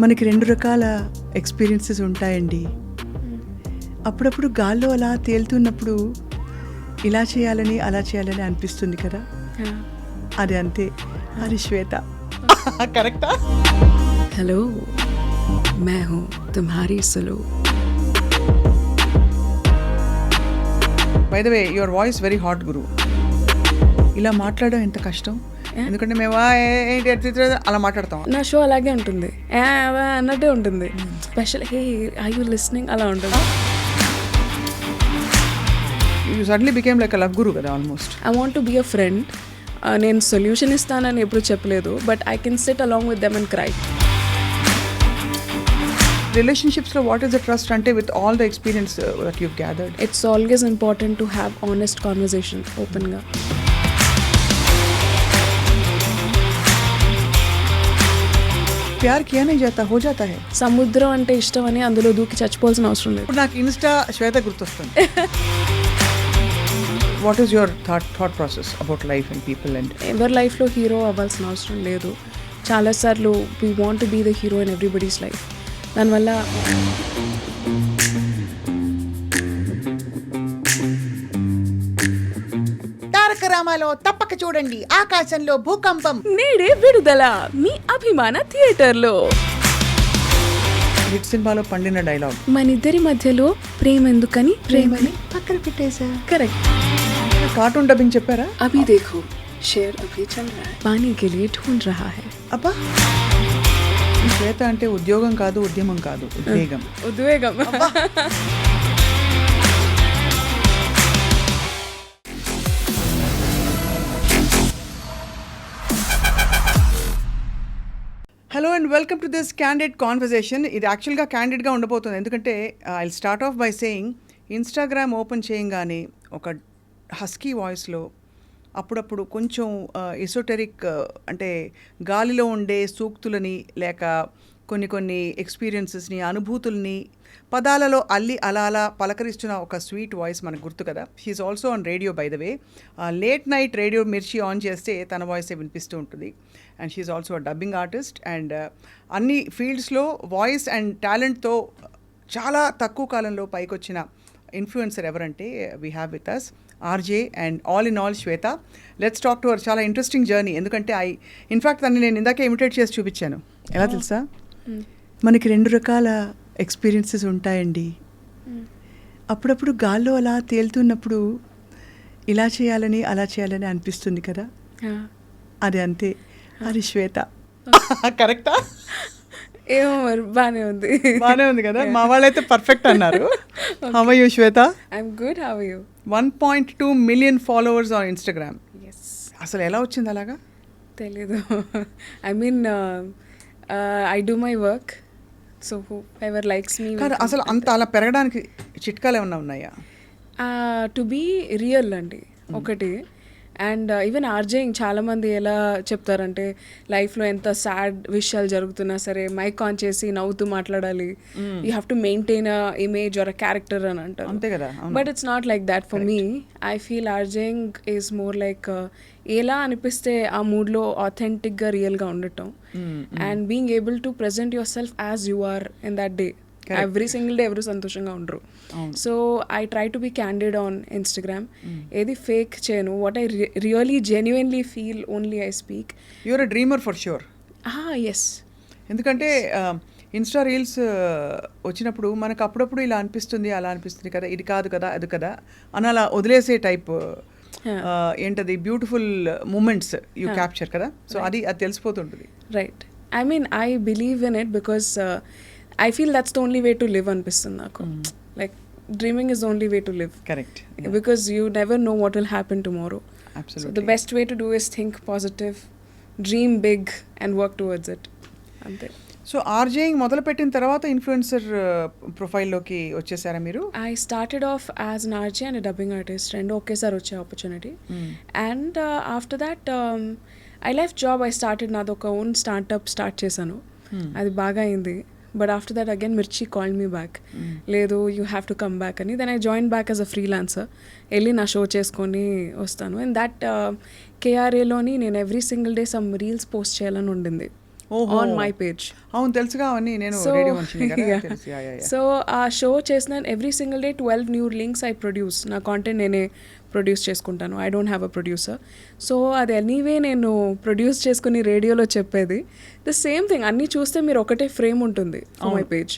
మనకి 2 రకాల ఎక్స్‌పీరియన్సెస్ ఉంటాయండి. అప్పుడప్పుడు గాల్లో అలా తేలుతున్నప్పుడు ఇలా చేయాలని, అలా చేయాలని అనిపిస్తుంది కదా! అది అంతే. అది శ్వేత. కరెక్టా? हेलो, मैं हूँ तुम्हारी Sulu. By the way your voice very hot guru. ఇలా మాట్లాడడం ఎంత కష్టం. ఎందుకంటే మేము ఏంటి అలా మాట్లాడతాం. నా షో అలాగే ఉంటుంది, అన్నట్టే ఉంటుంది. Special hey are you listening అలా ఉంటుంది. You suddenly became like a love guru కదా almost. I want to be a friend. నేను సొల్యూషన్ ఇస్తానని ఎప్పుడు చెప్పలేదు, but I can sit along with them and cry. రిలేషన్షిప్స్లో వాట్ ఈస్ ద ట్రస్ట్ అంటే with all the experience that you gathered? It's always important to have honest conversation ఓపెన్గా. ప్యార్ కియా నహీ జాతా హో జాతా హై. సముద్రం అంటే ఇష్టం అని అందులో దూకి చచ్చిపోవాల్సిన అవసరం లేదు. ఇప్పుడు నాకు ఇన్స్టా శ్వేత గుర్తొస్తుంది. What is your thought process about life and people and ఎవరి లైఫ్లో హీరో అవ్వాల్సిన అవసరం లేదు. చాలాసార్లు we want to be the hero in everybody's life. దానివల్ల తారక రామాలో తప్పక చూడండి ఆకాశంలో భూకంపం. నేడే విడుదల మీ అభిమాన థియేటర్లో. హిట్ సినిమాలో పండిన డైలాగ్. మనిద్దరి మధ్యలో ప్రేమ ఎందుకని ప్రేమని పక్కన పెట్టేశా. కరెక్ట్. కార్టూన్ డబ్బింగ్ చెప్పారా? అభి देखो शेर अभी चल रहा है पानी के लिए ढूंढ रहा है. అబ్బా, శ్వేత అంటే ఉద్యోగం కాదు, ఉద్యమం కాదు, ఉద్వేగం. ఉద్వేగం. Hello and welcome to this candid conversation. ఇది యాక్చువల్గా క్యాండిడ్గా ఉండబోతుంది. ఎందుకంటే I start of by saying Instagram open చేయంగానే ఒక హస్కీ వాయిస్లో అప్పుడప్పుడు కొంచెం ఎసోటెరిక్ అంటే గాలిలో ఉండే సూక్తులని లేక కొన్ని ఎక్స్పీరియన్సెస్ని, అనుభూతుల్ని పదాలలో అల్లి అలా పలకరిస్తున్న ఒక స్వీట్ వాయిస్ మనకు గుర్తు కదా. He is also on radio by the way. Late night radio Mirchi on చేస్తే తన వాయిసే వినిపిస్తూ ఉంటుంది. And she is also dubbing artist. And అన్ని ఫీల్డ్స్లో వాయిస్ అండ్ టాలెంట్తో చాలా తక్కువ కాలంలో పైకొచ్చిన ఇన్ఫ్లుయెన్సర్ ఎవరంటే we have with us RJ and all in all Shweta. Let's talk to her. చాలా ఇంట్రెస్టింగ్ జర్నీ. ఎందుకంటే ఇన్ఫ్యాక్ట్ దాన్ని నేను ఇందాకే ఇమిటేట్ చేసి చూపించాను. ఎలా తెలుసా? మనకి 2 రకాల ఎక్స్పీరియన్సెస్ ఉంటాయండి. అప్పుడప్పుడు గాల్లో అలా తేలుతున్నప్పుడు ఇలా చేయాలని, అలా చేయాలని అనిపిస్తుంది కదా! అది అంతే. అది శ్వేత. కరెక్టా? ఏమో మరి బాగానే ఉంది. బాగానే ఉంది కదా. మా వాళ్ళైతే పర్ఫెక్ట్ అన్నారు. How are you Shweta? I'm good. How are you? 1.2 million followers on Instagram. Yes. అసలు ఎలా వచ్చింది అలాగా? తెలీదు. I mean I do my work, so whoever likes me. కాదు, అసలు అంత అలా పెరగడానికి చిట్కాలు ఏమన్నా ఉన్నాయా? టు బీ రియల్ అండి ఒకటి. అండ్ ఈవెన్ ఆర్జేయింగ్ చాలామంది ఎలా చెప్తారంటే లైఫ్లో ఎంత సాడ్ విషయాలు జరుగుతున్నా సరే మైక్ ఆన్ చేసి నవ్వుతూ మాట్లాడాలి. You have to maintain a image or a character అని అంటారు. అంతే కదా. But it's not like that for me. I feel RJing is more like ఎలా అనిపిస్తే ఆ మూడ్లో ఆథెంటిక్గా రియల్గా ఉండటం and being able to present yourself as you are in that day. Every single day ఎవరు సంతోషంగా ఉండరు. So I try to be candid on Instagram. ఏది ఫేక్ చేయను. What I really genuinely feel only I speak. You're a dreamer for sure. Yes. ఎందుకంటే Insta reels వచ్చినప్పుడు మనకు అప్పుడప్పుడు ఇలా అనిపిస్తుంది, అలా అనిపిస్తుంది కదా, ఇది కాదు కదా, అది కదా అని అలా వదిలేసే టైప్ ఏంటది బ్యూటిఫుల్ మూమెంట్స్ యూ క్యాప్చర్ కదా. సో అది తెలిసిపోతుంటుంది. Right. I mean I believe in it because I feel that's the only way to live అనిపిస్తుంది నాకు. Like dreaming is the only way to live. Correct. Yeah. Because you never know what will happen tomorrow. Absolutely. So the best way to do is think positive, dream big and work towards it. అంతే. So RJing మొదలుపెట్టిన తర్వాత influencer ప్రొఫైల్లోకి వచ్చేసారా మీరు? I started off as an RJ and a dubbing artist. రెండు ఒకేసారి వచ్చే opportunity. And after that I left job. I started నాది ఒక ఓన్ స్టార్ట్అప్ స్టార్ట్ చేశాను. అది బాగా అయింది. But after that again Mirchi called me back. Ledu, you have to come back ani. Then I joined back as a freelancer. Elli na show cheskoni ostanu. And that KRA loni nenu every single day some reels post cheyalani undindi. ఓహో. On my page. అవును తెలుసుగా అవన్నీ, నేను So, radio మనిషిని కదా, yeah. తెలుసు. Yeah, yeah, yeah. So ఆ show చేసిన every single day 12 new links I produce. నా కాంటెంట్ నేనే ప్రొడ్యూస్ చేసుకుంటాను. I don't have a producer. So అది ఎనీవే నేను ప్రొడ్యూస్ చేసుకుని రేడియోలో చెప్పేది ద సేమ్ థింగ్. అన్నీ చూస్తే మీరు ఒకటే ఫ్రేమ్ ఉంటుంది మై పేజ్.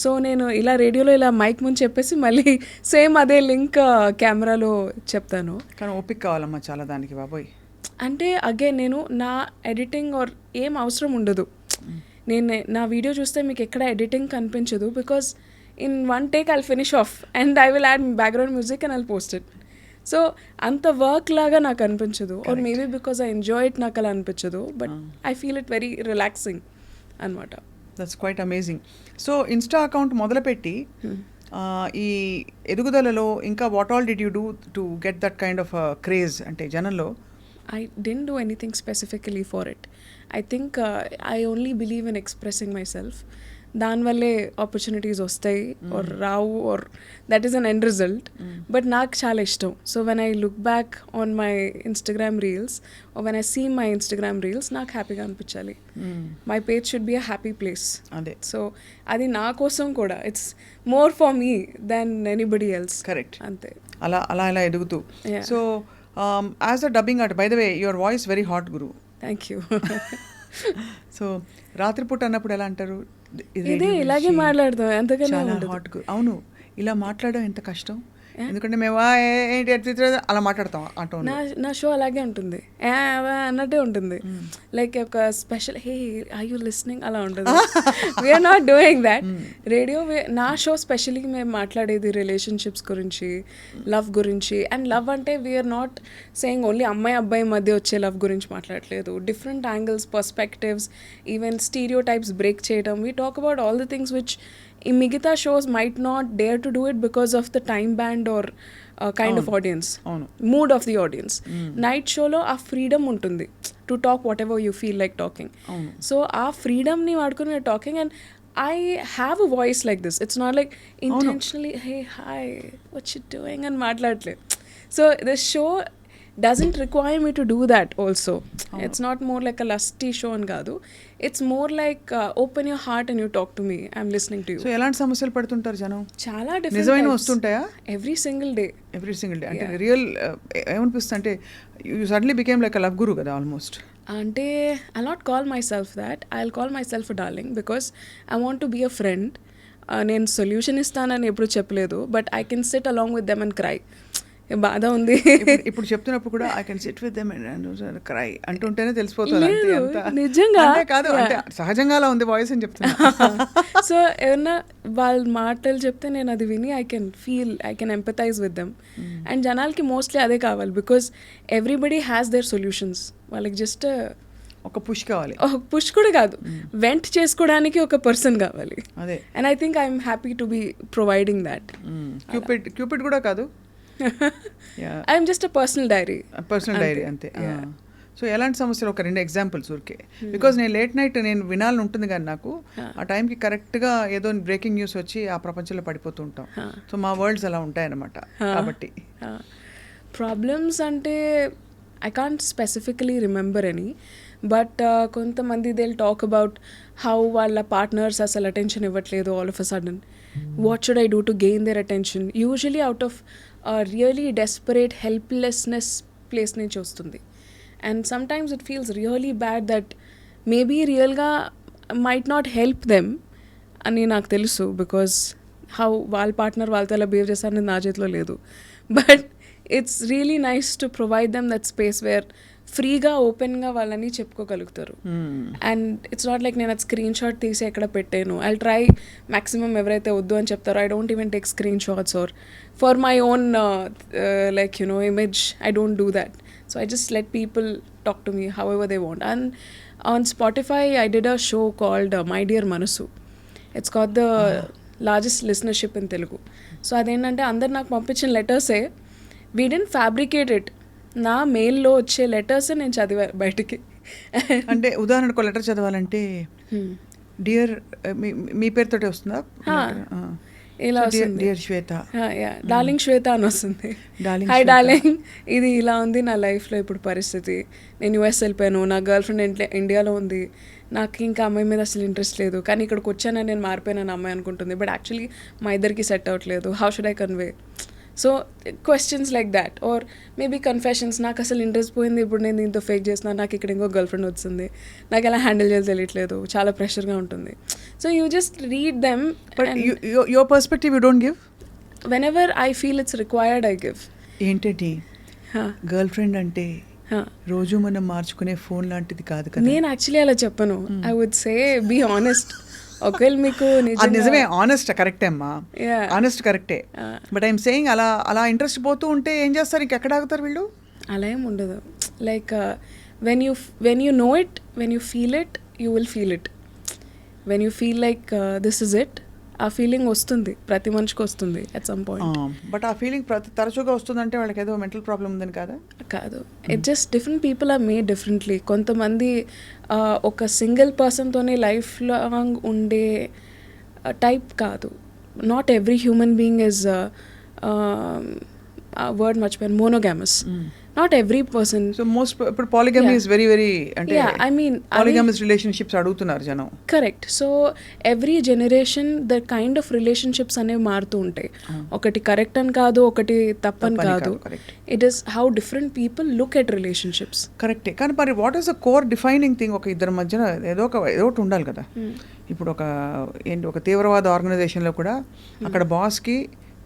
సో నేను ఇలా రేడియోలో ఇలా మైక్ ముందు చెప్పేసి మళ్ళీ సేమ్ అదే లింక్ కెమెరాలో చెప్తాను. కానీ ఓపిక కావాలమ్మా చాలా దానికి బాబోయ్. అంటే అగైన్ నేను నా ఎడిటింగ్ ఆర్ ఏం అవసరం ఉండదు. నేను నా వీడియో చూస్తే మీకు ఎక్కడ ఎడిటింగ్ కనిపించదు, because in one take I'll finish off and I will add background music and I'll post it. So అంత వర్క్ లాగా నాకు అనిపించదు. Or maybe because I enjoy it నాకు అలా అనిపించదు, but I feel it very relaxing అనమాట. That's quite amazing. So Insta account మొదలుపెట్టి ఈ ఎదుగుదలలో ఇంకా what all did you do to get that kind of craze అంటే జనంలో? I didn't do anything specifically for it. I think I only believe in expressing myself. దానివల్లే opportunities వస్తాయి or రావు, or that is an end result. But నాకు చాలా ఇష్టం. So when I look back on my Instagram reels or when I see my Instagram reels నాకు హ్యాపీగా అనిపించాలి. My page should be a happy place. అదే. So అది నా కోసం కూడా, it's more for me then anybody else. Correct. అంతే. అలా అలా ఇలా ఎదుగుతూ. Yeah. So as a dubbing art, by the way your voice very hot Guru. Thank you. So రాత్రిపూట అన్నప్పుడు ఎలా అంటారు? ఇదే ఇలాగే మాట్లాడతాం, ఎంతకన్నా చాలా ఉండదు. హాట్ గురు. అవును, ఇలా మాట్లాడడం ఎంత కష్టం. ఎందుకంటే మేము ఏంటి అలా మాట్లాడతాం ఆ టోన్. నా షో అలాగే ఉంటుంది, అన్నట్టే ఉంటుంది. లైక్ ఒక special hey are you listening అలా ఉంటుంది. We're not doing that. Radio నా షో స్పెషల్లీ మేము మాట్లాడేది రిలేషన్షిప్స్ గురించి, లవ్ గురించి. అండ్ లవ్ అంటే వీఆర్ నాట్ సేయింగ్ ఓన్లీ అమ్మాయి అబ్బాయి మధ్య వచ్చే లవ్ గురించి మాట్లాడలేదు. Different angles, perspectives, even stereotypes break చేయడం. We talk about all the things which in మిగతా shows might not dare to do it because of the time band or kind of audience, mood of the audience. Night showలో ఆ freedom ఉంటుంది to talk whatever you feel like talking. So ఆ ఫ్రీడమ్ని వాడుకుని we're talking and I have a voice like this. It's not like intentionally hey hi what you doing and మాట్లాడలే. So the show doesn't require me to do that also. It's not more like a lusty show and kaadu. It's more like open your heart and you talk to me. I'm listening to you. So ఎలాంటి సమస్యలు పడుతుంటారు జనం? చాలా different నిజమైన types. వస్తుంటాయా? Every single day. అంటే real ఏమనిపిస్తుంది అంటే you suddenly became like a love guru కదా ఆల్మోస్ట్. అంటే I'll not call myself that. I'll call myself a darling because I want to be a friend. నేను సొల్యూషన్ ఇస్తానని ఎప్పుడు చెప్పలేదు, but I can sit along with them and cry. బాధ ఉంది ఇప్పుడు చెప్తున్నప్పుడు కూడా I can sit with them and cry అంటుంటేనే తెలిసిపోతుంది. నిజంగా కాదు అంటే సహజంగా అలా ఉంది వాయిస్ అని చెప్తున్నా. సో ఏమన్నా వాళ్ళ మాటలు చెప్తే నేను అది విని I can feel, I can empathise with them. And జనాలకి మోస్ట్లీ అదే కావాలి because everybody has their solutions. వాళ్ళకి జస్ట్ ఒక పుష్ కావాలి. పుష్ కూడా కాదు, వెంట్ చేసుకోవడానికి ఒక పర్సన్ కావాలి. అదే. And I think I'm happy to be providing that. Cupid కూడా కాదు, I'm just a personal diary అంతే. సో ఎలాంటి సమస్యలు ఒక 2 ఎగ్జాంపుల్స్ ఊరికే, బికాజ్ నేను లేట్ నైట్ నేను వినాలని ఉంటుంది కానీ నాకు ఆ టైంకి కరెక్ట్గా ఏదో బ్రేకింగ్ న్యూస్ వచ్చి ఆ ప్రపంచంలో పడిపోతూ ఉంటాం. సో మా వరల్డ్స్ అలా ఉంటాయన్నమాట. కాబట్టి ప్రాబ్లమ్స్ అంటే I can't specifically remember any, but కొంతమంది they will talk about how వాళ్ళ పార్ట్నర్స్ అసలు అటెన్షన్ ఇవ్వట్లేదు all of a sudden. What should I do to gain their attention? Usually out of really desperate helplessness place నుంచి వస్తుంది. And sometimes it feels really bad that maybe రియల్గా might not help them అని నాకు తెలుసు, because how వాళ్ళ partner వాళ్ళతో ఎలా behave చేస్తారనేది నా చేతిలో లేదు. But it's really nice to provide them that space where ఫ్రీగా ఓపెన్గా వాళ్ళని చెప్పుకోగలుగుతారు. అండ్ ఇట్స్ నాట్ లైక్ నేను అది స్క్రీన్ షాట్ తీసి ఎక్కడ పెట్టాను. ఐ ట్రై మ్యాక్సిమం ఎవరైతే వద్దు అని చెప్తారో I don't even take screenshots or for my own like you know image. I don't do that. So I just let people talk to me however they want. And on Spotify I did a show called my dear Manasu. It's got the largest listenership in Telugu. So అదేంటంటే అందరు నాకు పంపించిన లెటర్సే, we didn't fabricate it. నా మెయిల్లో వచ్చే letters నేను చదివా బయటికి. అంటే ఉదాహరణకు లెటర్ చదవాలంటే డియర్ మీ పేరుతోటే వస్తుందా? ఇలా So, వస్తుంది. dear Swetha. డార్లింగ్ శ్వేత అని వస్తుంది. Darling hi Swetha. డార్లింగ్, ఇది ఇలా ఉంది నా లైఫ్లో ఇప్పుడు పరిస్థితి. నేను యూఎస్ వెళ్ళిపోయాను, నా గర్ల్ ఫ్రెండ్ ఇండియాలో ఉంది, నాకు ఇంకా అమ్మాయి మీద అసలు ఇంట్రెస్ట్ లేదు, కానీ ఇక్కడికి వచ్చానని నేను మారిపోయానని అమ్మాయి అనుకుంటుంది, బట్ యాక్చువల్లీ మా ఇద్దరికి సెట్ అవ్వట్లేదు. How should I convey? So questions like that, or maybe confessions. నాకు అసలు ఇంట్రెస్ట్ పోయింది, ఇప్పుడు నేను దీంతో ఫేక్ చేస్తున్నాను, నాకు ఇక్కడ ఇంకో గర్ల్ ఫ్రెండ్ వచ్చింది, నాకు ఎలా హ్యాండిల్ చేయాలి తెలియట్లేదు, చాలా ప్రెషర్గా ఉంటుంది. So you just read them. But your perspective you don't give? whenever I feel it's required, I give. ఏంటంటే గర్ల్ ఫ్రెండ్ అంటే రోజు మనం మార్చుకునే ఫోన్ లాంటిది కాదు కదా. నేను యాక్చువల్లీ అలా చెప్పను. I would say be honest. ఒకవేళ మీకు అది నిజమే, ఆనెస్ట్ కరెక్టే అమ్మా, Yeah. ఆనెస్ట్ కరెక్టే. బట్ ఐఎమ్ సేయింగ్ అలా ఇంట్రెస్ట్ పోతూ ఉంటే ఏం చేస్తారు, ఇంకెక్కడ ఆగుతారు వీళ్ళు? అలా ఏం ఉండదు. Like when you know it, when you feel it, you will feel it. When you feel like this is it, ఆ ఫీలింగ్ వస్తుంది, ప్రతి మనిషికి వస్తుంది అట్ సమ్ పాయింట్. బట్ ఆ ఫీలింగ్ తరచుగా వస్తుందంటే వాళ్ళకి ఏదో మెంటల్ ప్రాబ్లం ఉందని కాదా? కాదు, it just different people are made differently. కొంతమంది ఒక సింగిల్ పర్సన్తోనే లైఫ్ లాంగ్ ఉండే టైప్ కాదు. Not every human being is word మర్చిపోయాను, monogamous. Not every person. So most ఇప్పుడు పాలిగమీ ఇస్ వెరీ వెరీ, అంటే ఐ మీన్ పాలిగమస్ రిలేషన్షిప్స్ అడుగుతున్నారు జనం. Correct. So every generation the kind of relationships అనేవి మారుతూ ఉంటాయి. ఒకటి కరెక్ట్ అని కాదు, ఒకటి తప్పని కాదు. It is how different people look at relationships. కరెక్టే, కానీ మరి what is the core defining thing? ఒక ఇద్దరి మధ్యన ఏదో ఒకటి ఉండాలి కదా. ఇప్పుడు ఒక తీవ్రవాద ఆర్గనైజేషన్లో కూడా అక్కడ బాస్కి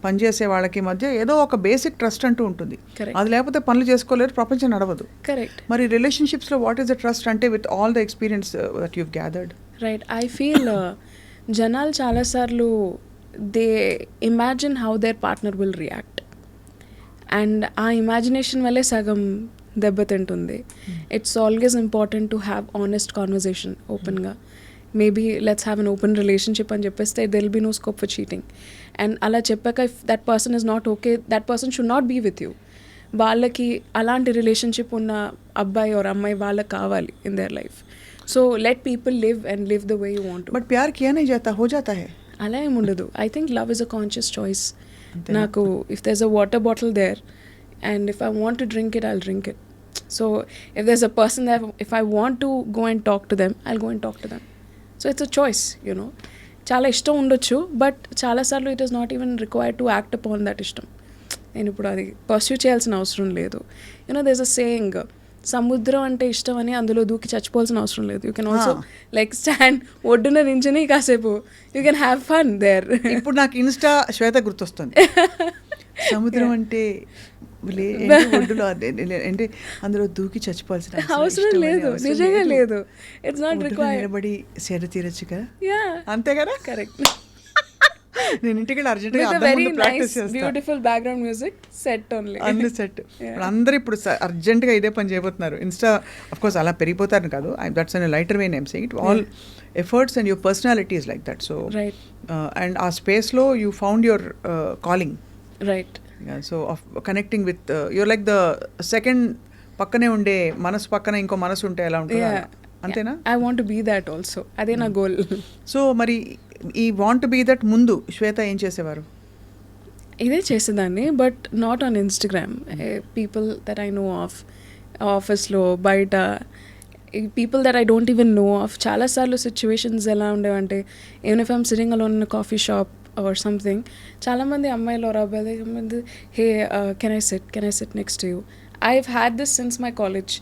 పనిచేసే వాళ్ళకి మధ్య ఏదో ఒక బేసిక్ ట్రస్ట్ అంటూ ఉంటుంది. అది లేకపోతే పనులు చేసుకోలేరు, ప్రపంచం నడవదు. కరెక్ట్. మరి రిలేషన్షిప్స్లో వాట్ ఈస్ ద ట్రస్ట్ అంటే with all the experience that you've gathered? Right. I feel జనాలు చాలాసార్లు they imagine how their partner will react, and ఆ ఇమాజినేషన్ వల్లే సగం దెబ్బతింటుంది. It's always important to have honest conversation ఓపెన్గా. Maybe let's have an open relationship అని చెప్పేస్తే there will be no scope for cheating. And అలా చెప్పాక if that person is not okay, that person should not be with you. వాళ్ళకి అలాంటి relationship ఉన్న అబ్బాయి or అమ్మాయి వాళ్ళకి కావాలి in their life. So let people live and live the way you want. But ప్యార్ కియా నహీ జాతా, హో జాతా హై. అలా ఏమి ఉండదు. I think love is a conscious choice. నాకు if there is a water bottle there and if I want to drink it, I'll drink it. So if there is a person that if I want to go and talk to them, I'll go and talk to them. So it's a choice, you know. చాలా ఇష్టం ఉండొచ్చు, but చాలాసార్లు it is not even required to act upon that ఇష్టం. నేను ఇప్పుడు అది pursue చేయాల్సిన అవసరం లేదు. You know there is a saying, సముద్రం అంటే ఇష్టం అని అందులో దూకి చచ్చిపోవాల్సిన అవసరం లేదు. You can also like stand ఒడ్డున నించుని కాసేపు you can have fun there. ఇప్పుడు నాకు ఇన్స్టా శ్వేత గుర్తొస్తుంది. సముద్రం అంటే ఒడ్డులో అంటే అందులో దూకి చచ్చిపోవాల్సిన అవసరం లేదు, నిజంగా లేదు. It's not required. నిలబడి సేద తీరచ్చు కదా, యా అంతే కదా. కరెక్ట్. నేను ఇంటికి urgent very nice beautiful background music set only. అన్ని సెట్. అందరూ ఇప్పుడు అర్జెంట్గా ఇదే పని చేయబోతున్నారు. ఇన్స్టా ఆఫ్ కోర్స్ అలా పెరిగిపోతారు కాదు, that's an lighter way name saying it. All efforts and your personality is like that. So and ఆ స్పేస్లో you found your calling. Right. So of connecting with your like the second పక్కనే ఉండే మనసు పక్కన ఇంకో మనసు ఉంటే ఎలా ఉంటుంది, అంతేనా? I want be that also, అదే నా గోల్. సో మరి ఈ వాంట్ బీ దట్ ముందు శ్వేత ఏం చేసేవారు? ఇదే చేసేదాన్ని, but not on Instagram. People that I know of, ఆఫీస్లో, బయట, people that I don't even know of. చాలాసార్లు సిచ్యువేషన్స్ ఎలా ఉండేవంటే, even if I'm sitting alone in coffee shop or something, చాలామంది అమ్మాయిలు ఆర్ అబ్బాయిలు, hey can I sit next to you. I have had this since my college.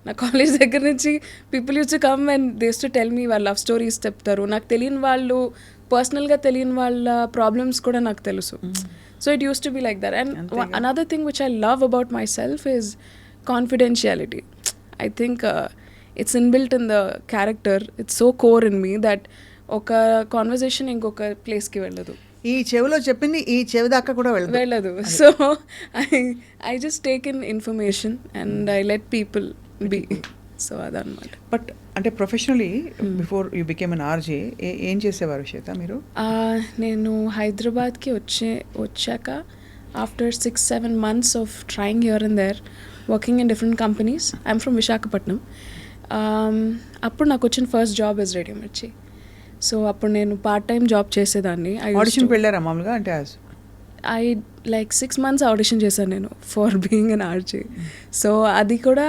నా college దగ్గర నుంచి people use to come and they use to tell me వాళ్ళ love stories చెప్తారు. నాకు తెలియని వాళ్ళు, పర్సనల్గా తెలియని వాళ్ళ ప్రాబ్లమ్స్ కూడా నాకు తెలుసు. So it use to be like that. And another thing which I love about my self is confidentiality. I think it's inbuilt in the character. It's so core in me that ఒక conversation ఇంకొక ప్లేస్కి వెళ్ళదు. ఈ చెవిలో చెప్పింది ఈ చెవి దాకా కూడా వెళ్ళదు. So I just take in information and I let people be. So అదనమాట. బట్ అంటే professionally before you became an RJ ఏం చేసేవారు శ్వేత మీరు? నేను హైదరాబాద్కి వచ్చాక after 6-7 months of trying here and there, working in different companies. I'm from Visakhapatnam. అప్పుడు నాకు వచ్చిన first job is radio Mirchi. So అప్పుడు నేను పార్ట్ టైం జాబ్ చేసేదాన్ని. ఆడిషన్కి వెళ్ళారా మామూలుగా అంటే ఐ లైక్ 6 months ఆడిషన్ చేశాను నేను for being an RJ. So అది కూడా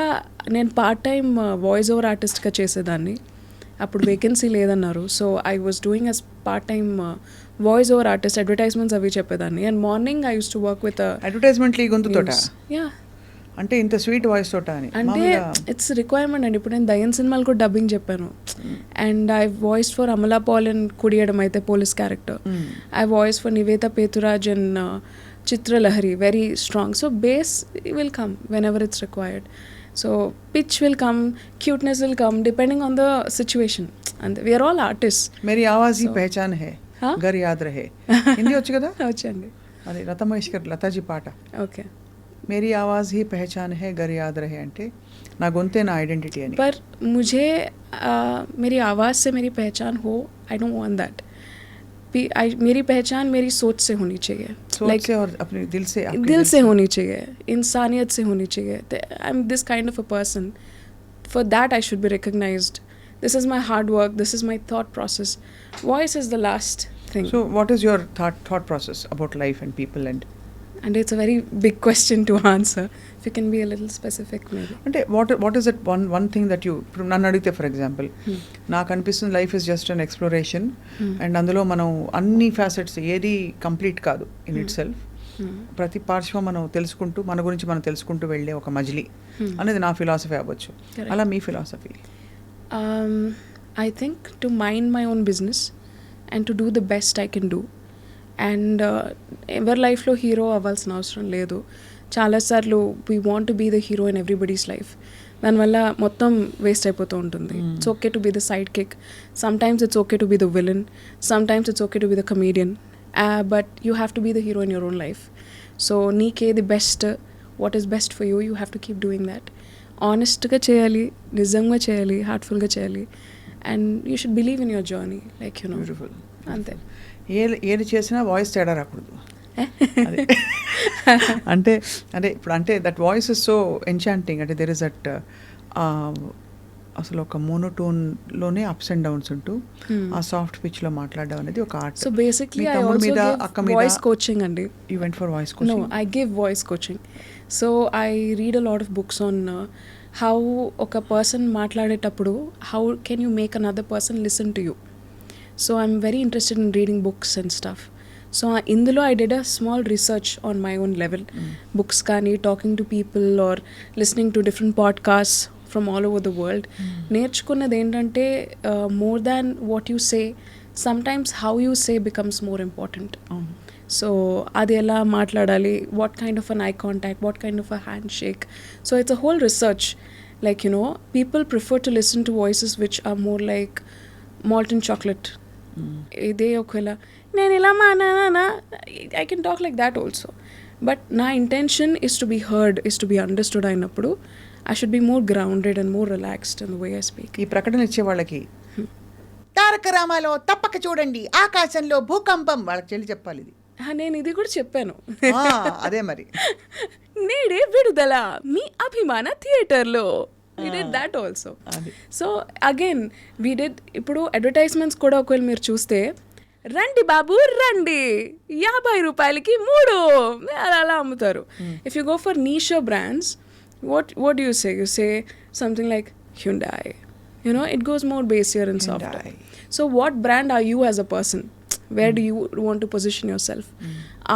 నేను పార్ట్ టైం వాయిస్ ఓవర్ ఆర్టిస్ట్గా చేసేదాన్ని. అప్పుడు వేకెన్సీ లేదన్నారు. So I was doing as part time voice over artist, advertisements అవి చెప్పేదాన్ని. And morning I use to work with అడ్వర్టైజ్మెంట్లు ఈ గొంతుతోట యా అంటే ఇంత స్వీట్ వాయిస్ తోట అని అంటే ఇట్స్ రిక్వైర్మెంట్ అండి. ఇప్పుడు నేను దయ్యం సినిమాలు కూడా డబ్బింగ్ చెప్పాను. And I voice for Amala Paul and కుడియడం అయితే police character. I voice for Nivetha Pethuraj and Chitralahari, very strong. So base will come whenever it's required. So pitch will come, cuteness will come depending on the situation. And we are all artists. मेरी आवाज़ ही पहचान है, घर याद रहे. హిందీ వచ్చు కదా? వచ్చండి. అది లతా మంగేష్కర్ లతాజీ పాట. ఓకే. मेरी आवाज़ ही पहचान है, घर याद रहे అంటే నా గొంతే నా ఐడెంటిటీ అని. पर मुझे मेरी आवाज़ से मेरी पहचान हो, आई डोंट वांट दैट. मेरी पहचान मेरी सोच से होनी चाहिए, सोच से और अपने दिल से, दिल से होनी चाहिए, इंसानियत से होनी चाहिए. I am this kind of a person. For that I should be recognized. This is my hard work, this is my thought process. Voice is the last thing. So what is your thought process about life and people and it's a very big question to answer. If you can be a little specific maybe. అంటే what is that one thing that you ఇప్పుడు నన్ను అడిగితే for example నాకు అనిపిస్తుంది life is just an exploration and అందులో మనం అన్ని facets ఏది కంప్లీట్ కాదు ఇన్ ఇట్ సెల్ఫ్. ప్రతి పార్శ్వం మనం తెలుసుకుంటూ మన గురించి మనం తెలుసుకుంటూ వెళ్ళే ఒక మజిలీ అనేది నా ఫిలాసఫీ అవ్వచ్చు. అలా మీ philosophy? I think to mind my own business and to do the best I can do. And ఎవరి లైఫ్లో హీరో అవ్వాల్సిన అవసరం లేదు. చాలాసార్లు we want to be the hero in everybody's life. దానివల్ల మొత్తం వేస్ట్ అయిపోతూ ఉంటుంది. It's okay to be the sidekick, sometimes it's okay to be the villain, sometimes it's okay to be the comedian, but you have to be the hero in your own life. So నీకేది best, what is best for you, you have to keep doing that. ఆనెస్ట్గా చేయాలి, నిజంగా చేయాలి, హార్ట్ఫుల్గా చేయాలి. And you should believe in your journey, like you know. Beautiful. అంతే. ఏది చేసినా వాయిస్ తేడా రాకూడదు. అంటే ఇప్పుడు అంటే that voice is so enchanting. అంటే దెర్ ఇస్ దట్ అసలు ఒక మోనోటోన్లోనే అప్స్ అండ్ డౌన్స్ ఉంటూ ఆ సాఫ్ట్ పిచ్లో మాట్లాడడం అనేది ఒక art. So basically I also give voice coaching అండి. You went for voice coaching? No, I give voice coaching. So I read a lot of books on how ఒక పర్సన్ మాట్లాడేటప్పుడు how can you make another person listen to you. So I'm very interested in reading books and stuff. So indulo I did a small research on my own level. Books kani, talking to people or listening to different podcasts from all over the world. Nerchukunnadi entante more than what you say, sometimes how you say becomes more important. So adi ela maatladali, what kind of an eye contact, what kind of a handshake. So it's a whole research. Like, you know, people prefer to listen to voices which are more like malt and chocolate. ఇదే ఒకవేళ నేను ఇలా మానా I can talk like that also. But నా intention is to be heard, is to be understood అయినప్పుడు I should be more grounded and more relaxed in the way I speak. ఈ ప్రకటన ఇచ్చే వాళ్ళకి తారక రామాలో తప్పక చూడండి, ఆకాశంలో భూకంపం, వాళ్ళకి చెల్లి చెప్పాలి ఇది. నేను ఇది కూడా చెప్పాను. అదే మరి నేడే విడుదల మీ అభిమాన థియేటర్లో. We did that also. So again we did. ఇప్పుడు అడ్వర్టైజ్మెంట్స్ కూడా ఒకవేళ మీరు చూస్తే రండి బాబు రండి 50 రూపాయలకి 3 అలా అమ్ముతారు. If you go for niche brands, what do you say? You say something like Hyundai. You know, it goes more basier and softer. So what brand are you as a person? Where do you want to position yourself?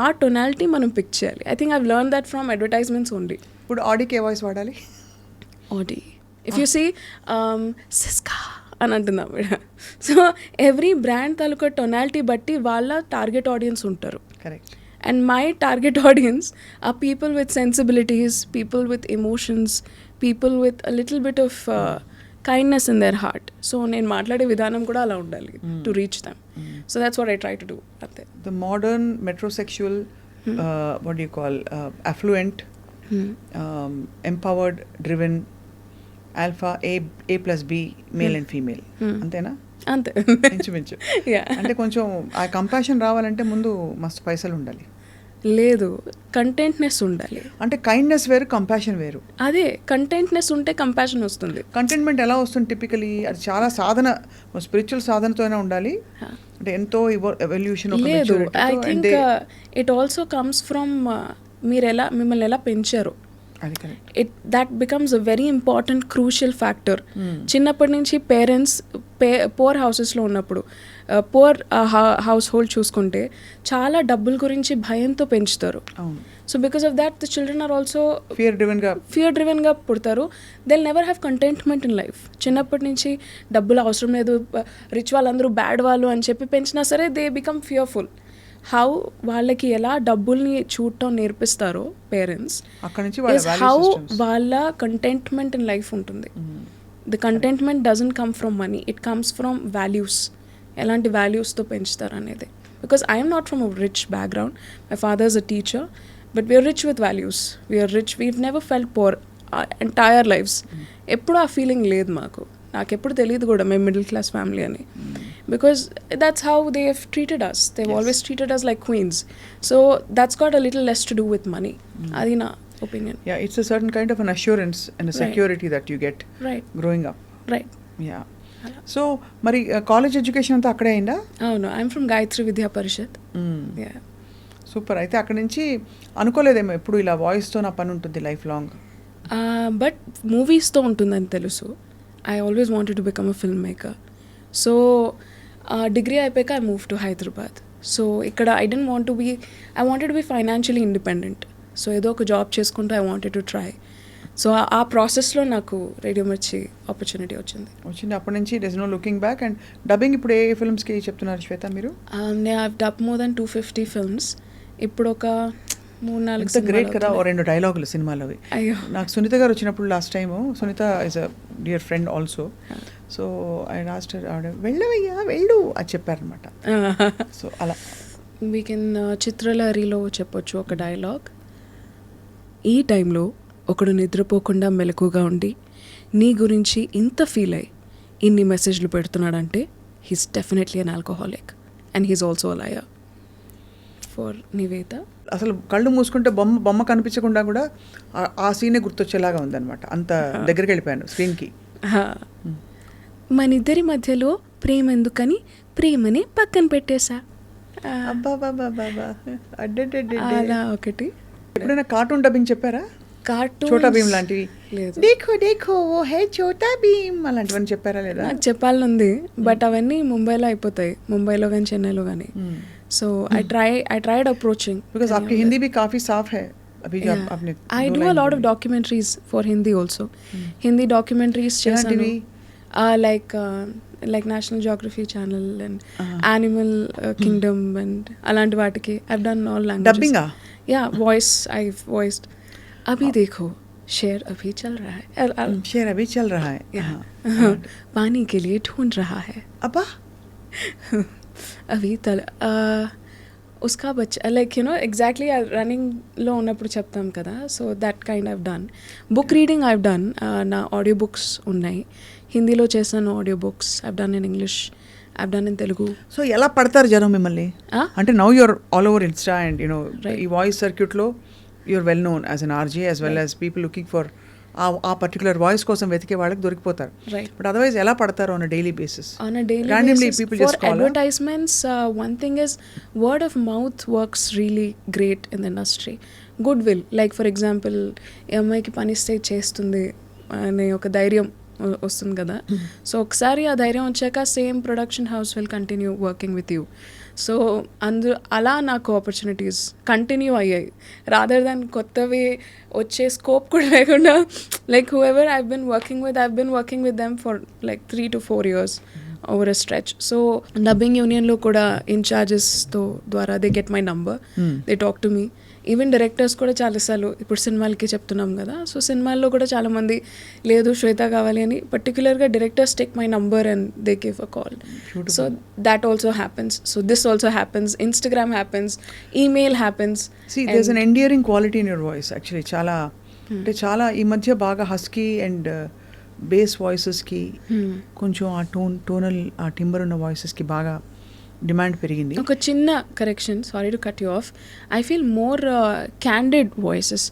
ఆ tonality మనం pick చేయాలి. I think I've learned that from advertisements only. ఇప్పుడు ఆడికి ఏ voice వాడాలి? Audi. If you see Siska అని అంటున్నాం. So every brand తాలూకా టొనాలిటీ బట్టి వాళ్ళ టార్గెట్ ఆడియన్స్ ఉంటారు. Correct. And my target audience are people with sensibilities, people with emotions, people with a little bit of kindness in their heart. So నేను మాట్లాడే విధానం కూడా అలా ఉండాలి to reach them. So that's what I try to do. అంతే. The modern metrosexual, what you call, affluent, empowered, driven, alpha, A+B, male and female, అంతేనా? అంతే ఇంచుమించు. అంటే కొంచెం ఆ కంపాషన్ రావాలంటే ముందు మస్తు పైసలు ఉండాలి. లేదు, కంటెంట్నెస్ ఉండాలి. అంటే కైండ్నెస్ వేరు, కంపాషన్ వేరు. అదే కంటెంట్నెస్ ఉంటే కంపాషన్ వస్తుంది. కంటెంట్మెంట్ ఎలా వస్తుంది టిపికలీ? అది చాలా సాధన, స్పిరిచువల్ సాధనతోనే ఉండాలి. అంటే ఎంతో ఎవల్యూషన్. లేదు, I think it also comes from మిమ్మల్ని ఎలా పెంచారు. That becomes a very important crucial factor. చిన్నప్పటి నుంచి పేరెంట్స్ పోర్ హౌసెస్లో ఉన్నప్పుడు, పోర్ హౌస్ హోల్డ్ చూసుకుంటే చాలా డబ్బుల గురించి భయంతో పెంచుతారు. So because of that the children are also fear డ్రివెన్గా పుడతారు. They never have contentment in life. చిన్నప్పటి నుంచి డబ్బులు అవసరం లేదు, రిచ్ వాళ్ళందరూ బ్యాడ్ వాళ్ళు అని చెప్పి పెంచినా సరే దే బికమ్ ఫియర్ఫుల్. హౌ వాళ్ళకి ఎలా డబ్బుల్ని చూడటం నేర్పిస్తారో పేరెంట్స్, హౌ వాళ్ళ కంటెంట్మెంట్ ఇన్ లైఫ్ ఉంటుంది. The contentment doesn't come from money, it comes from values. ఎలాంటి వాల్యూస్తో పెంచుతారు అనేది. Because I'm not from a rich background, my father is a teacher, but we're rich with values. We're rich, we've never felt poor entire lives. ఎప్పుడు ఆ feeling లేదు మాకు. నాకెప్పుడు తెలియదు కూడా మేము మిడిల్ క్లాస్ ఫ్యామిలీ అని. Because that's how they have treated us. They've always treated us like queens. So that's got a little less to do with money. Adi na opinion. Yeah, it's a certain kind of an assurance and a security that you get growing up. Right. Yeah. So, మరి college education అంతా అక్కడే అయిందా? అవును, I'm from Gayatri విద్యా పరిషత్. Super. అయితే అక్కడ నుంచి అనుకోలేదేమో ఎప్పుడు ఇలా వాయిస్తో నా పని ఉంటుంది లైఫ్ లాంగ్? బట్ మూవీస్తో ఉంటుందని తెలుసు. I always wanted to become a filmmaker. So degree అయిపోయాక I move to Hyderabad. So ఇక్కడ I wanted to be financially independent. So ఏదో ఒక జాబ్ చేసుకుంటూ I wanted to try. So ఆ ప్రాసెస్లో నాకు రేడియో మిర్చి ఆపర్చునిటీ వచ్చింది. అప్పటి నుంచి there is no looking back. And dubbing ఇప్పుడు ఏ ఫిల్మ్స్కి చెప్తున్నారు శ్వేత మీరు? నేను I dub more than 250 films. ఇప్పుడు ఒక 3-4 గ్రేట్ కదా. 2 డైలాగులు సినిమాలోవి. నాకు సునీత గారు వచ్చినప్పుడు last time, Sunitha is a dear friend also. So I last ఆవిడ వెళ్ళవయ్యా వెళ్ళు అని చెప్పారనమాట. సో అలా వీ కెన్ చిత్రలహరిలో చెప్పొచ్చు ఒక డైలాగ్. ఈ టైంలో ఒకడు నిద్రపోకుండా మెలకుగా ఉండి నీ గురించి ఇంత ఫీల్ అయ్యి ఇన్ని మెసేజ్లు పెడుతున్నాడంటే he's definitely an alcoholic and he's also a liar. For Nivetha అసలు కళ్ళు మూసుకుంటే బొమ్మ కనిపించకుండా కూడా ఆ సీనే గుర్తొచ్చేలాగా ఉందన్నమాట. అంత దగ్గరికి వెళ్ళిపోయాను స్క్రీన్కి. మనిద్దరి మధ్యలో ప్రేమ ఎందుకని ప్రేమని పక్కన పెట్టేశా. అలా ఒకటి. ఎప్పుడైనా కార్టూన్ డబ్బింగ్ చెప్పారా? కార్టూన్ చోటా భీమ్ లాంటివి? లేదు. దేఖో దేఖో ఓ హే చోటా భీమ్ అలాంటివన్నీ చెప్పారా లేదా? నాకు చెప్పాలని ఉంది, బట్ అవన్నీ ముంబైలో అయిపోతాయి, ముంబైలో కానీ చెన్నైలో కానీ. So I tried approaching. Because आपकी हिंदी भी काफी साफ है अभी. आपने I do a lot of documentaries for Hindi also. Hindi documentaries chesanu. Like National Geography Channel and Animal Kingdom and alanti vaatiki I've done all languages. Dubbing Yeah, voice. I've voiced abhi dekho शेर अभी चल रहा है. शेर अभी चल रहा है. पानी के लिए ढूंढ रहा है. अब्बा अभी उसका बच्चा లైక్ యూనో ఎగ్జాక్ట్లీ రన్నింగ్లో ఉన్నప్పుడు చెప్తాం కదా. So that kind I've done. Book reading I've done. నా ఆడియో బుక్స్ ఉన్నాయి. హిందీలో చేశాను audio books. I've done in English, I've done in Telugu. So ఎలా పడతారు జనం మిమ్మల్ని? అంటే now you're all over Insta and you know ఈ వాయిస్ సర్క్యూట్లో you're well known as an RJ as well as people looking for a particular voice కోసం వెతికే వాళ్ళకి దొరికిపోతారు. బట్ అదర్వైజ్ ఎలా పడతారు on a daily basis? Randomly people just call. For advertisements, one thing is word of mouth works really great in the industry. Goodwill, like for example, ఈ అమ్మాయికి పనిస్తే చేస్తుంది అనే ఒక ధైర్యం వస్తుంది కదా. సో ఒకసారి ఆ ధైర్యం వచ్చాక same production house will continue working with you. So అలా నాకు ఆపర్చునిటీస్ కంటిన్యూ అయ్యాయి, రాదర్ దాన్ కొత్తవి వచ్చే స్కోప్ కూడా లేకుండా. Like who ever I've been working with them for like 3 to 4 years over a stretch. So dubbing యూనియన్లో కూడా ఇన్ఛార్జెస్తో ద్వారా they get my number, they talk to me. Even directors కూడా చాలాసార్లు ఇప్పుడు సినిమాలకి చెప్తున్నాం కదా. సో సినిమాల్లో కూడా చాలామంది లేదు శ్వేత కావాలి అని పర్టికులర్గా directors take my number and they give a call. So that also happens. So this also happens. Instagram happens, email happens. See, there's an endearing quality in your voice actually. చాలా అంటే చాలా ఈ మధ్య బాగా హస్కీ అండ్ బేస్ వాయిసెస్కి కొంచెం ఆ tonal ఆ timber ఉన్న వాయిసెస్కి బాగా డిమాండ్ పెరిగింది. ఒక చిన్న correction, sorry to cut you of. I feel more candid voices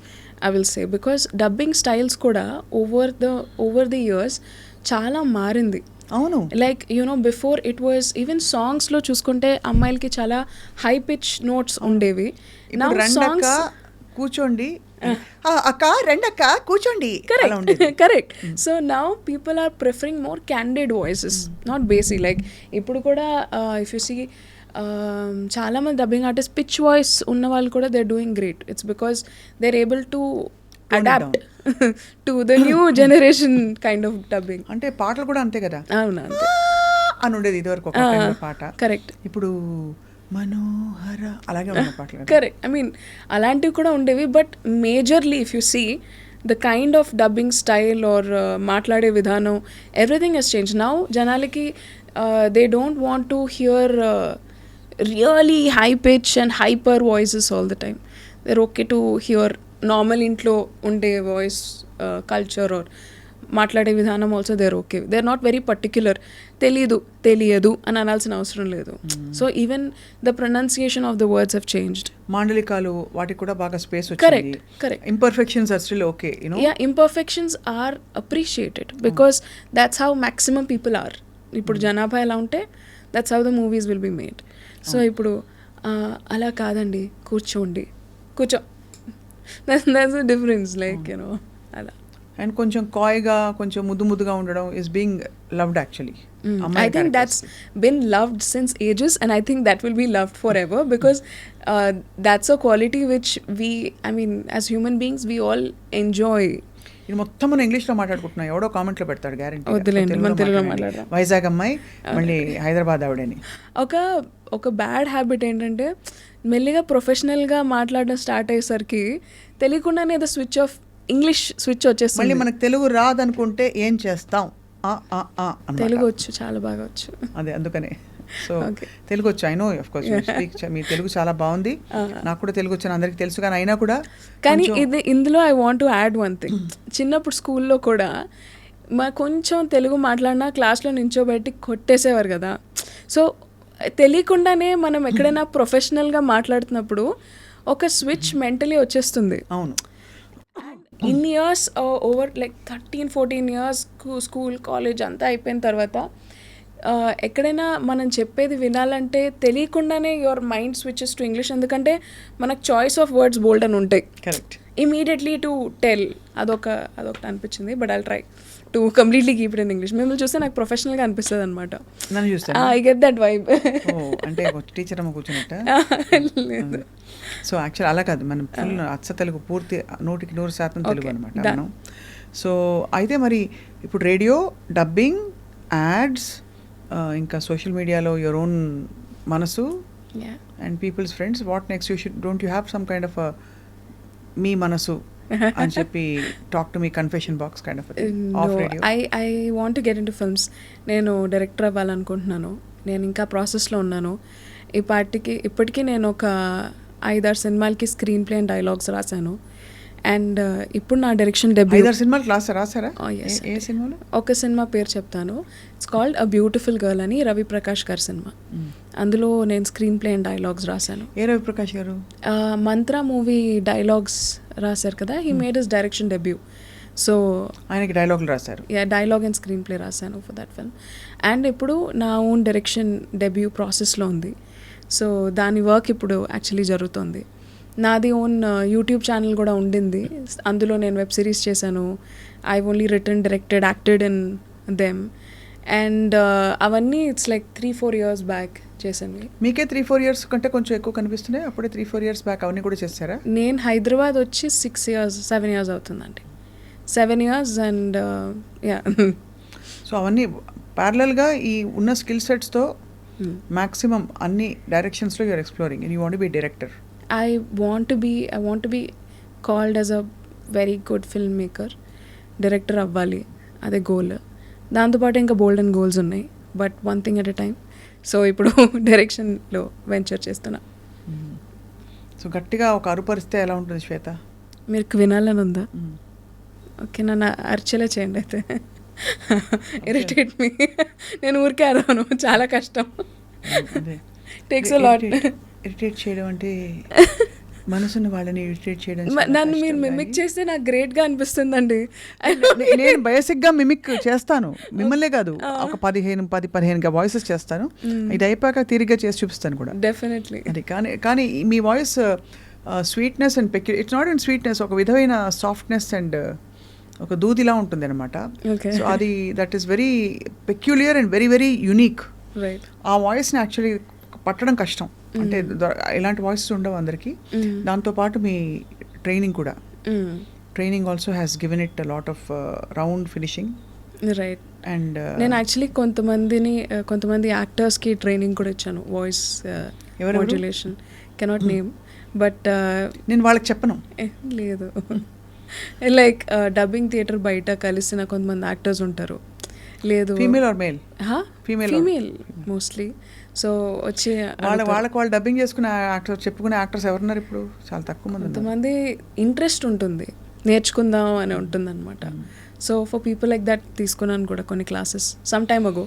I will say, because dubbing styles కూడా ఓవర్ ది ఇయర్స్ చాలా మారింది. అవును, like you know before it was even సాంగ్స్లో చూసుకుంటే అమ్మాయిలకి చాలా హై పిచ్ నోట్స్ ఉండేవి. నా రెండక్క కూర్చోండి, అక్క రెండక్క కూర్చోండి, correct. So now people are preferring more candid voices, not basic. Like ఇప్పుడు కూడా ఇఫ్ యూ సీ చాలామంది డబ్బింగ్ ఆర్టిస్ట్ పిచ్ వాయిస్ ఉన్న వాళ్ళు కూడా they are doing great. It's because they are able to adapt to the new generation kind of dubbing. అంటే పాటలు కూడా అంతే కదా, అవునా, అంతే అని ఉండేది ఇదివరకు ఒక పాట. కరెక్ట్. ఇప్పుడు మనోహర అలాగే ఉన్న పాటలు. కరెక్ట్. ఐ మీన్ అలాంటివి కూడా ఉండేవి, but majorly if you see the kind of dubbing style or మాట్లాడే విధానం, ఎవ్రీథింగ్ హెస్ చేంజ్. నౌ జనాలకి they don't want to hear really high pitch and hyper voices all the time. They're okay to hear normal ఇంట్లో ఉండే voice culture or మాట్లాడే విధానం also they're okay. They are not very particular. తెలియదు అని అనాల్సిన అవసరం లేదు. So even the pronunciation of the words have changed. మాండలికాలు వాటికి కూడా బాగా స్పేస్ వచ్చింది. Correct. Imperfections are still okay, you know. Yeah, imperfections are appreciated because that's how maximum people are. ఇప్పుడు జనాభా ఎలా ఉంటే that's how the movies will be made. So ఇప్పుడు అలా కాదండి, కూర్చో that's the difference, like you know, అలా. And కొంచెం కాయ్గా కొంచెం ముద్దుగా ఉండడం is being loved actually. I think that's been loved since ages, and I think that will be loved forever because that's a quality which I mean, as human beings, we all enjoy. ఇది మొత్తం మనం ఇంగ్లీష్లో మాట్లాడుకుంటున్నాం, ఎవడో కామెంట్లో పెడతాడు guarantee. వద్దులేండి, మన తెలుగులో మాట్లాడదాం. వైజాగ్ అమ్మాయి మళ్ళీ హైదరాబాద్ ఆవిడని. ఒక బ్యాడ్ హ్యాబిట్ ఏంటంటే మెల్లిగా ప్రొఫెషనల్గా మాట్లాడడం స్టార్ట్ అయ్యేసరికి తెలియకుండానే ఏదో ఇంగ్లీష్ స్విచ్ వచ్చేస్తుంది. మళ్ళీ మనకు తెలుగు రాదనుకుంటే ఏం చేస్తాం? తెలుగు వచ్చు, చాలా బాగా వచ్చు. అదే అందుకనే. సో తెలుగు వచ్చు, ఐ నో ఆఫ్ కోర్స్ మీ తెలుగు చాలా బాగుంది, నాకు కూడా తెలుగు వచ్చాను, అందరికీ తెలుసు. కానీ అయినా కూడా కానీ ఇందులో I want to add one thing. చిన్నప్పుడు స్కూల్లో కూడా కొంచెం తెలుగు మాట్లాడినా క్లాస్లో నించోబెట్టి కొట్టేసేవారు కదా. సో తెలియకుండానే మనం ఎక్కడైనా ప్రొఫెషనల్గా మాట్లాడుతున్నప్పుడు ఒక స్విచ్ మెంటలీ వచ్చేస్తుంది. అవును. In years over like 13-14 years school college అంతా అయిపోయిన తర్వాత ఎక్కడైనా మనం చెప్పేది వినాలంటే తెలియకుండానే your mind switches to English. ఎందుకంటే మనకు చాయిస్ ఆఫ్ వర్డ్స్ బోల్డ్ అని ఉంటాయి. కరెక్ట్. ఇమీడియట్లీ టు టెల్ అదొకటి అనిపించింది. But I'll try to completely keep it in English. మిమ్మల్ని చూస్తే నాకు ప్రొఫెషనల్గా అనిపిస్తుంది అనమాట. నన్ను చూస్తే ఐ గెట్ దట్ వైబ్. అంటే టీచర్ అమ్మ కూర్చున్నట్ట. సో యాక్చువల్ అలా కాదు, మనం ఫుల్ అచ్చ తెలుగు, పూర్తి 100% తెలుగు అనమాట మనం. సో అయితే మరి ఇప్పుడు రేడియో, డబ్బింగ్, యాడ్స్, ఇంకా సోషల్ మీడియాలో యువర్ ఓన్ మనసు and people's friends, what next? Don't you have some kind of మీ మనసు అని చెప్పి talk to me confession box kind of of radio? I want to get into films. నేను director అవ్వాలనుకుంటున్నాను. నేను ఇంకా ప్రాసెస్లో ఉన్నాను. ఇప్పటికీ నేను ఒక 5-6 సినిమాలకి స్క్రీన్ ప్లే అండ్ డైలాగ్స్ రాశాను. అండ్ ఇప్పుడు నా డైరెక్షన్ డెబ్యూ. 5-6 సినిమాలు రాసారా? ఏ సినిమాలు? ఒక సినిమా పేరు చెప్తాను. It's called a beautiful girl అని, రవి ప్రకాష్ గారి సినిమా. అందులో నేను స్క్రీన్ ప్లే అండ్ డైలాగ్స్ రాశాను. ఏ రవి ప్రకాష్ గారు? మంత్రా మూవీ డైలాగ్స్ రాశారు కదా, he made his direction debut. So ఆయనకి డైలాగులు రాశారు. డైలాగ్ అండ్ స్క్రీన్ ప్లే రాశాను ఫర్ దట్ ఫిల్మ్. అండ్ ఇప్పుడు నా ఓన్ డైరెక్షన్ డెబ్యూ ప్రాసెస్లో ఉంది. సో దాని వర్క్ ఇప్పుడు యాక్చువల్లీ జరుగుతుంది. నాది ఓన్ యూట్యూబ్ ఛానల్ కూడా ఉండింది. అందులో నేను వెబ్ సిరీస్ చేశాను. I only return, directed, acted in them. And అవన్నీ ఇట్స్ లైక్ 3-4 years బ్యాక్ చేశాను. మీకే 3-4 years కంటే కొంచెం ఎక్కువ కనిపిస్తున్నాయి. అప్పుడే 3-4 years బ్యాక్ అవన్నీ కూడా చేశారా? నేను హైదరాబాద్ వచ్చి 7 years అవుతుందండి. 7 years అండ్ యా. సో అవన్నీ ప్యారలల్గా ఈ ఉన్న స్కిల్ సెట్స్తో మ్యాక్సిమం అన్ని డైరెక్షన్స్లో you're exploring and you want be director. I want to be called as a very good filmmaker. Director అవ్వాలి, అదే గోల్. దాంతోపాటు ఇంకా బోల్డ్ అండ్ గోల్స్ ఉన్నాయి, but one thing at a time. So ఇప్పుడు డైరెక్షన్లో వెంచర్ చేస్తున్నా. సో గట్టిగా ఒక అరుపరిస్తే ఎలా ఉంటుంది శ్వేత? మీకు వినాలని ఉందా? ఓకే, నన్ను అరిచేలా చేయండి అయితే. Irritate me. నేను ఊరికే అరవను, చాలా కష్టం. అదే టేక్స్ అ లాట్. ఇరిటేట్ చేయడం అంటే మనసున్న వాళ్ళని ఇరిటేట్ చేయడం నన్ను మీరు మిమిక్ చేస్తే నాకు గ్రేట్గా అనిపిస్తుందండి. నేను బేసిక్గా మిమిక్ చేస్తాను, మిమ్మల్నే కాదు, ఒక 15 వాయిసెస్ చేస్తాను. ఇది అయిపోయాక తీరిగ్గా చేసి చూపిస్తాను కూడా. డెఫినెట్లీ. అది కానీ మీ voice sweetness and it's not and sweetness, ఒక విధమైన సాఫ్ట్నెస్ అండ్ ఒక దూదిలా ఉంటుంది అనమాట. సో అది that is very peculiar and very very unique. Right. ఆ వాయిస్ని యాక్చువల్లీ పట్టడం కష్టం, అంటే ఇలాంటి వాయిసెస్ ఉండవు అందరికీ. దాంతోపాటు మీ ట్రైనింగ్ కూడా, training also has given it a lot of round finishing. Right. And నేను యాక్చువల్లీ కొంతమంది యాక్టర్స్కి ట్రైనింగ్ కూడా ఇచ్చాను, voice modulation. Cannot name, but నేను వాళ్ళకి చెప్పను. లేదు, లైక్ డబ్బింగ్ థియేటర్ బయట కలిసిన కొంతమంది యాక్టర్స్ ఉంటారు. లేదు, female or male? Female mostly. So వచ్చి వాళ్ళకి వాళ్ళు డబ్బింగ్ చేసుకునే యాక్టర్స్, చెప్పుకునే యాక్టర్స్ ఎవరున్నారు ఇప్పుడు? చాలా తక్కువ మంది. కొంతమంది ఇంట్రెస్ట్ ఉంటుంది, నేర్చుకుందాం అని ఉంటుంది అనమాట. So for people like that తీసుకున్నాను కూడా కొన్ని క్లాసెస్ సమ్ టైమ్ అగో.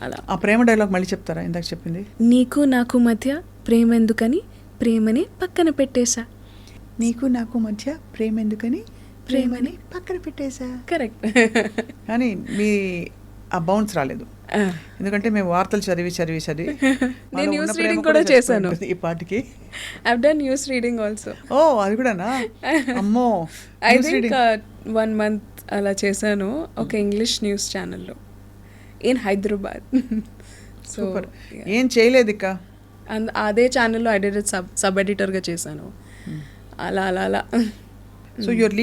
అలా. ఆ ప్రేమ డైలాగ్ మళ్ళీ చెప్తారా, ఇందాక చెప్పింది? నీకు నాకు మధ్య ప్రేమ ఎందుకని ప్రేమని పక్కన పెట్టేశా. నీకు నాకు మధ్య ప్రేమ ఎందుకని ప్రేమని పక్కన పెట్టేశా. కరెక్ట్. కానీ మీ ఆ బౌన్స్ రాలేదు, ఎందుకంటే మేము వార్తలు చదివి నేను న్యూస్ రీడింగ్ కూడా చేశాను ఈ పాటికి. I've done news reading also. ఓ, అది కూడానా? అమ్మో. ఐ థింక్ 1 month అలా చేశాను ఒక ఇంగ్లీష్ న్యూస్ ఛానల్లో ఇన్ హైదరాబాద్. సూపర్. ఏం చేయలేదు ఇక అదే ఛానల్లో ఐ డిడ్ సబ్ ఎడిటర్గా చేశాను. అలా. So you're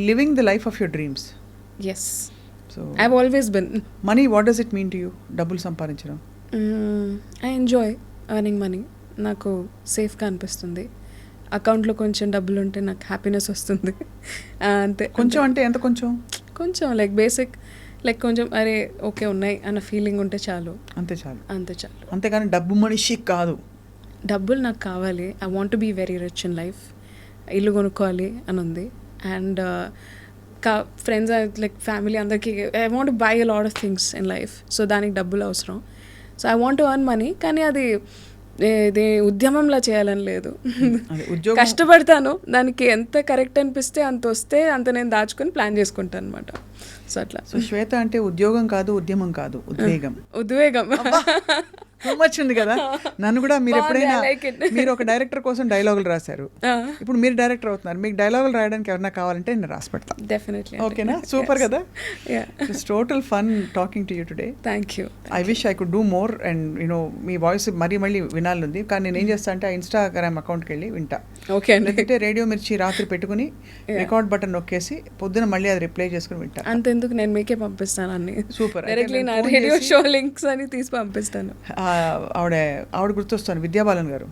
living the life of your dreams. Yes, I've always been. Money, what does it mean to you? డబ్బులు సంపాదించడం. I enjoy earning money. నాకు సేఫ్గా అనిపిస్తుంది. అకౌంట్లో కొంచెం డబ్బులు ఉంటే నాకు హ్యాపీనెస్ వస్తుంది. అంతే. కొంచెం అంటే ఎంత? కొంచెం లైక్ బేసిక్, లైక్ కొంచెం అరే ఓకే ఉన్నాయి అన్న ఫీలింగ్ ఉంటే చాలు. అంతే చాలు. అంతేకాని డబ్బు మనిషి కాదు. డబ్బులు నాకు కావాలి. I want to be very rich in life. ఇల్లు కొనుక్కోవాలి అని ఉంది. అండ్ ఫ్రెండ్స్ లైక్ ఫ్యామిలీ అందరికీ I want buy a lot of things in life. So దానికి డబ్బులు అవసరం. So I want to earn money. కానీ అది ఉద్యమంలా చేయాలని లేదు. కష్టపడతాను, దానికి ఎంత కరెక్ట్ అనిపిస్తే అంత వస్తే అంత నేను దాచుకొని ప్లాన్ చేసుకుంటాను అనమాట. సో అట్లా. సో శ్వేత అంటే ఉద్యోగం కాదు, ఉద్యమం కాదు, ఉద్వేగం. టూ మచ్ ఉంది కదా. నన్ను కూడా మీరు ఎప్పుడైనా మీరు ఒక డైరెక్టర్ కోసం డైలాగులు రాశారు, ఇప్పుడు మీరు డైరెక్టర్ అవుతున్నారు, మీకు డైలాగులు రాయడానికి ఎవరైనా కావాలంటే నేను రాసి పెడతాను. డెఫినెట్లీ. ఓకేనా? సూపర్ కదా. It's total fun talking to you today. Thank you. I wish I could do more and you know me voice మళ్ళీ వినాలనుంది. కానీ నేను ఏం చేస్తా అంటే ఆ ఇన్స్టాగ్రామ్ అకౌంట్కి వెళ్ళి వింటా. ఓకే. లేకపోతే రేడియో మిర్చి రాత్రి పెట్టుకుని రికార్డ్ బటన్ నొక్కేసి పొద్దున మళ్ళీ అది రిప్లై చేసుకుని వింటా. అంతెందుకు, నేను మీకే పంపిస్తాను అన్ని. సూపర్. డైరెక్ట్లీ నా రేడియో షో లింక్స్ అని తీసి పంపిస్తాను. ఆవిడ గుర్తొస్తాను, విద్యాబాలన్ గారు.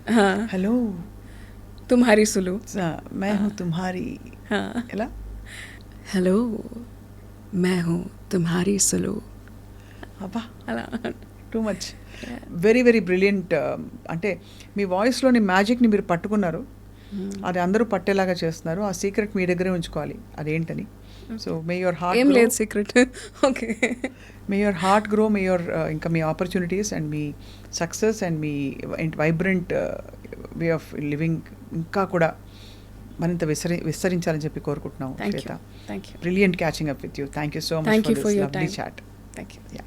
హలో తుమ్హారీ సులు, मै हूं तुम्हारी. ఎలా? హలో मैं हूं तुम्हारी సులు. అబ్బా, అలా. Too much. Very very brilliant. అంటే మీ వాయిస్లోని మ్యాజిక్ని మీరు పట్టుకున్నారు, అది అందరూ పట్టేలాగా చేస్తున్నారు. ఆ సీక్రెట్ మీ దగ్గరే ఉంచుకోవాలి, అదేంటని. సో మే యువర్ హార్ట్ ఏం లేదు secret. Okay. May your heart grow, may your ఇంకా మీ ఆపర్చునిటీస్ అండ్ మీ సక్సెస్ అండ్ మీ వైబ్రెంట్ వే ఆఫ్ లివింగ్ ఇంకా కూడా మరింత విస్తరించాలని చెప్పి కోరుకుంటున్నాం. Shweta, thank you. Brilliant catching up with you. Thank you so much for this lovely chat. Thank you.